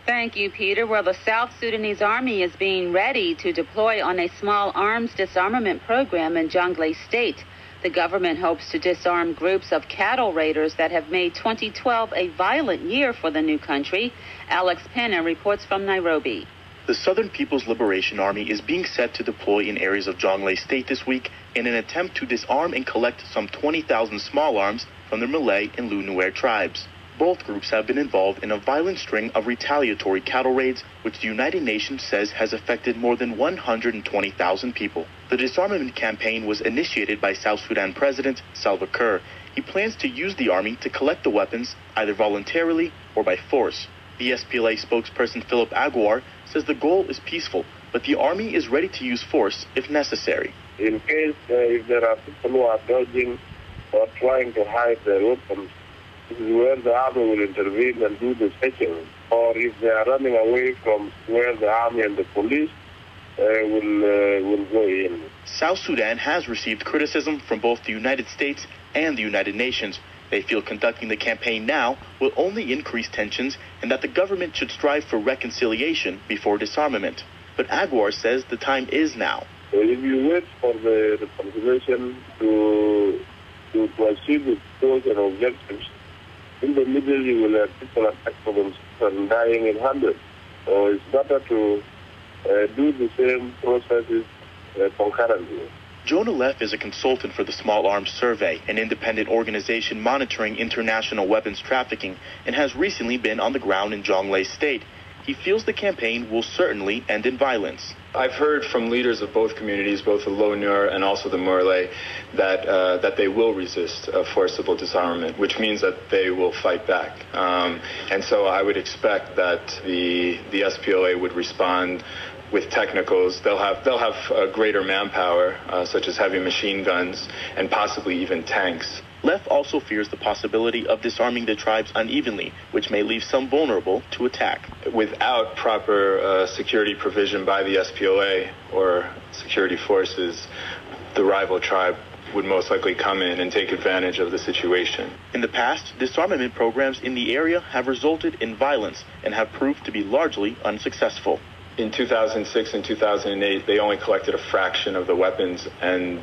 Thank you, Peter. Well, the South Sudanese Army is being ready to deploy on a small arms disarmament program in Jonglei State. The government hopes to disarm groups of cattle raiders that have made 2012 a violent year for the new country. Alex Penna reports from Nairobi. The Southern People's Liberation Army is being set to deploy in areas of Jonglei State this week in an attempt to disarm and collect some 20,000 small arms from the Malay and Lu-Nuer tribes. Both groups have been involved in a violent string of retaliatory cattle raids, which the United Nations says has affected more than 120,000 people. The disarmament campaign was initiated by South Sudan President Salva Kiir. He plans to use the army to collect the weapons either voluntarily or by force. The SPLA spokesperson Philip Aguiar says the goal is peaceful, but the army is ready to use force if necessary. In case if there are people who are dodging or trying to hide their weapons, this is where the army will intervene and do the searching. Or if they are running away from where the army and the police will go in. South Sudan has received criticism from both the United States and the United Nations. They feel conducting the campaign now will only increase tensions and that the government should strive for reconciliation before disarmament. But Aguiar says the time is now. If you wait for the reconciliation to achieve its goals and objectives, in the middle you will have people attacked for themselves and dying in hundreds. So it's better to do the same processes concurrently. Jonglei is a consultant for the Small Arms Survey, an independent organization monitoring international weapons trafficking, and has recently been on the ground in Jonglei State. He feels the campaign will certainly end in violence. I've heard from leaders of both communities, both the Lu-Nuer and also the Malay, that they will resist a forcible disarmament, which means that they will fight back. And so I would expect that the SPLA would respond with technicals. They'll have greater manpower, such as heavy machine guns and possibly even tanks. Lef also fears the possibility of disarming the tribes unevenly, which may leave some vulnerable to attack. Without proper security provision by the SPLA or security forces, the rival tribe would most likely come in and take advantage of the situation. In the past, disarmament programs in the area have resulted in violence and have proved to be largely unsuccessful. In 2006 and 2008, they only collected a fraction of the weapons, and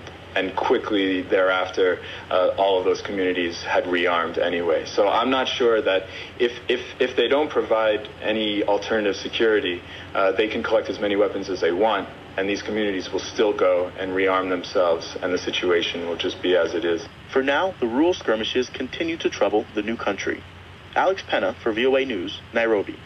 quickly thereafter, all of those communities had rearmed anyway. So I'm not sure that if they don't provide any alternative security, they can collect as many weapons as they want, and these communities will still go and rearm themselves, and the situation will just be as it is. For now, the rural skirmishes continue to trouble the new country. Alex Penna for VOA News, Nairobi.